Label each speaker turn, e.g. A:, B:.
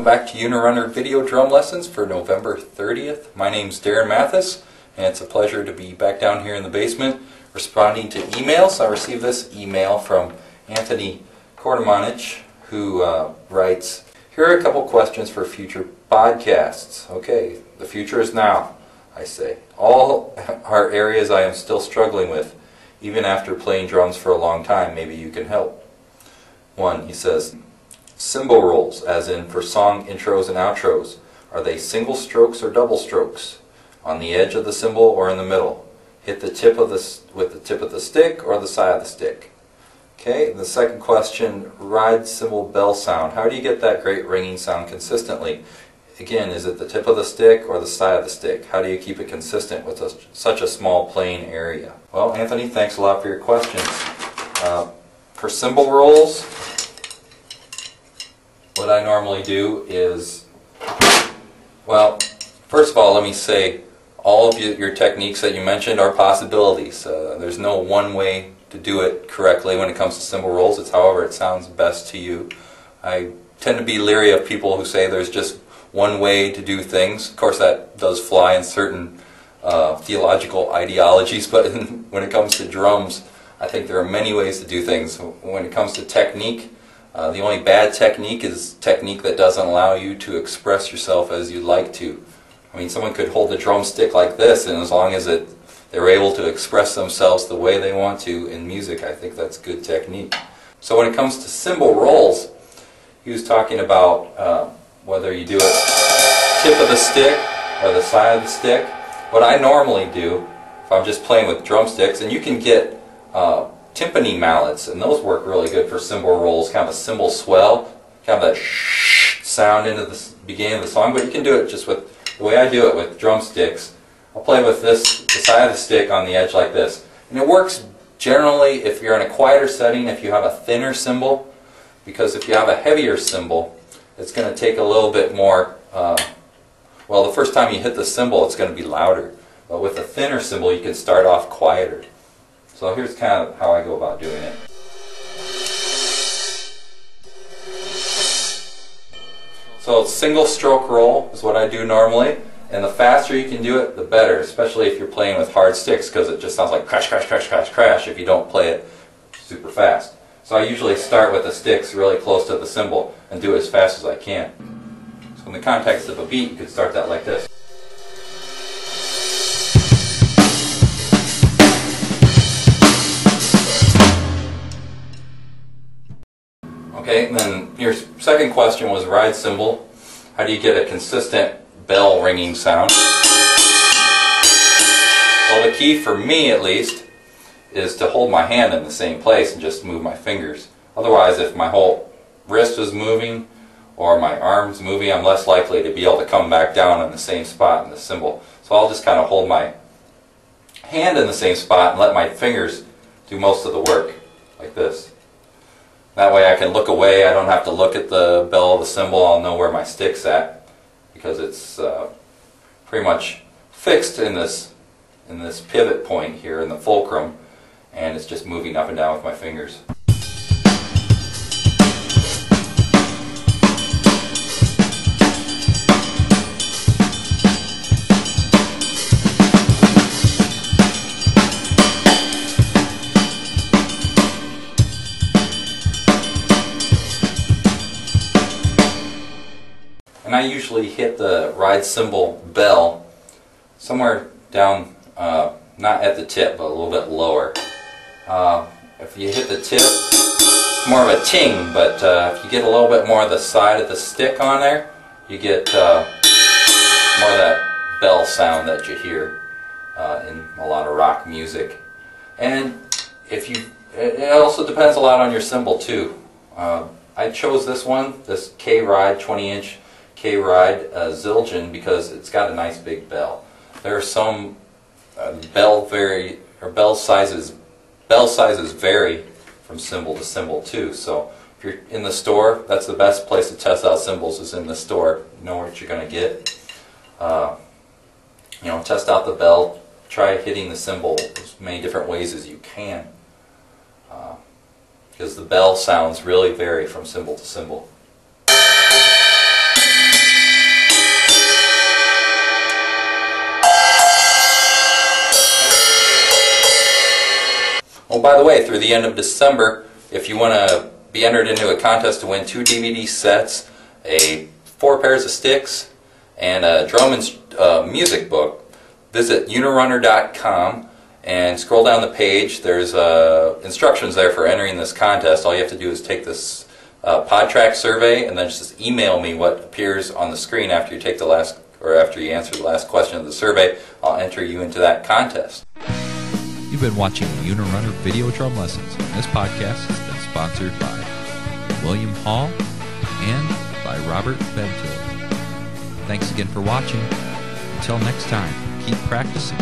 A: back to Unirunner video drum lessons for November 30th. My name's Darren Mathis, and it's a pleasure to be back down here in the basement responding to emails. I received this email from Anthony Kordemanich, who writes, "Here are a couple questions for future podcasts." Okay, the future is now, I say. All are areas I am still struggling with, even after playing drums for a long time. Maybe you can help. One, he says, cymbal rolls, as in for song intros and outros. Are they single strokes or double strokes? On the edge of the cymbal or in the middle? Hit the tip of with the tip of the stick or the side of the stick? Okay, the second question, ride cymbal bell sound. How do you get that great ringing sound consistently? Again, is it the tip of the stick or the side of the stick? How do you keep it consistent with such a small playing area? Well, Anthony, thanks a lot for your questions. For cymbal rolls, what I normally do is, well, first of all, let me say, all of your techniques that you mentioned are possibilities. There's no one way to do it correctly when it comes to cymbal rolls. It's however it sounds best to you. I tend to be leery of people who say there's just one way to do things. Of course, that does fly in certain theological ideologies, but when it comes to drums, I think there are many ways to do things. When it comes to technique, the only bad technique is technique that doesn't allow you to express yourself as you'd like to. I mean, someone could hold a drumstick like this, and as long as they're able to express themselves the way they want to in music, I think that's good technique. So when it comes to cymbal rolls, he was talking about whether you do it tip of the stick or the side of the stick. What I normally do, if I'm just playing with drumsticks, and you can get timpani mallets, and those work really good for cymbal rolls, kind of a cymbal swell, kind of that shh sound into the beginning of the song, but you can do it just with, the way I do it with drumsticks. I'll play with the side of the stick on the edge like this. And it works generally if you're in a quieter setting, if you have a thinner cymbal, because if you have a heavier cymbal, it's going to take a little bit more, well, the first time you hit the cymbal, it's going to be louder. But with a thinner cymbal, you can start off quieter. So here's kind of how I go about doing it. So single stroke roll is what I do normally, and the faster you can do it, the better, especially if you're playing with hard sticks, because it just sounds like crash, crash, crash, crash, crash if you don't play it super fast. So I usually start with the sticks really close to the cymbal and do it as fast as I can. So in the context of a beat, you could start that like this. Okay, and then your second question was ride cymbal. How do you get a consistent bell ringing sound? Well, the key for me at least is to hold my hand in the same place and just move my fingers. Otherwise, if my whole wrist is moving or my arm's moving, I'm less likely to be able to come back down in the same spot in the cymbal. So I'll just kind of hold my hand in the same spot and let my fingers do most of the work, like this. That way I can look away, I don't have to look at the bell of the cymbal, I'll know where my stick's at, because it's pretty much fixed in this pivot point here in the fulcrum, and it's just moving up and down with my fingers. And I usually hit the ride cymbal bell somewhere down, not at the tip, but a little bit lower. If you hit the tip, it's more of a ting, but if you get a little bit more of the side of the stick on there, you get more of that bell sound that you hear in a lot of rock music. And it also depends a lot on your cymbal too. I chose this one, this K-Ride 20-inch K-Ride Zildjian, because it's got a nice big bell. There are some bell sizes vary from cymbal to cymbal too. So if you're in the store, that's the best place to test out cymbals, is in the store. You know what you're going to get. You know, test out the bell. Try hitting the cymbal as many different ways as you can, because the bell sounds really vary from cymbal to cymbal. by the way, through the end of December, if you want to be entered into a contest to win 2 DVD sets, 4 pairs of sticks, and a drum and music book, visit unirunner.com and scroll down the page. There's instructions there for entering this contest. All you have to do is take this PodTrack survey and then just email me what appears on the screen after you take the last, or after you answer the last question of the survey. I'll enter you into that contest.
B: You've been watching Unirunner Video Drum Lessons, and this podcast has been sponsored by William Hall and by Robert Bento. Thanks again for watching. Until next time, keep practicing.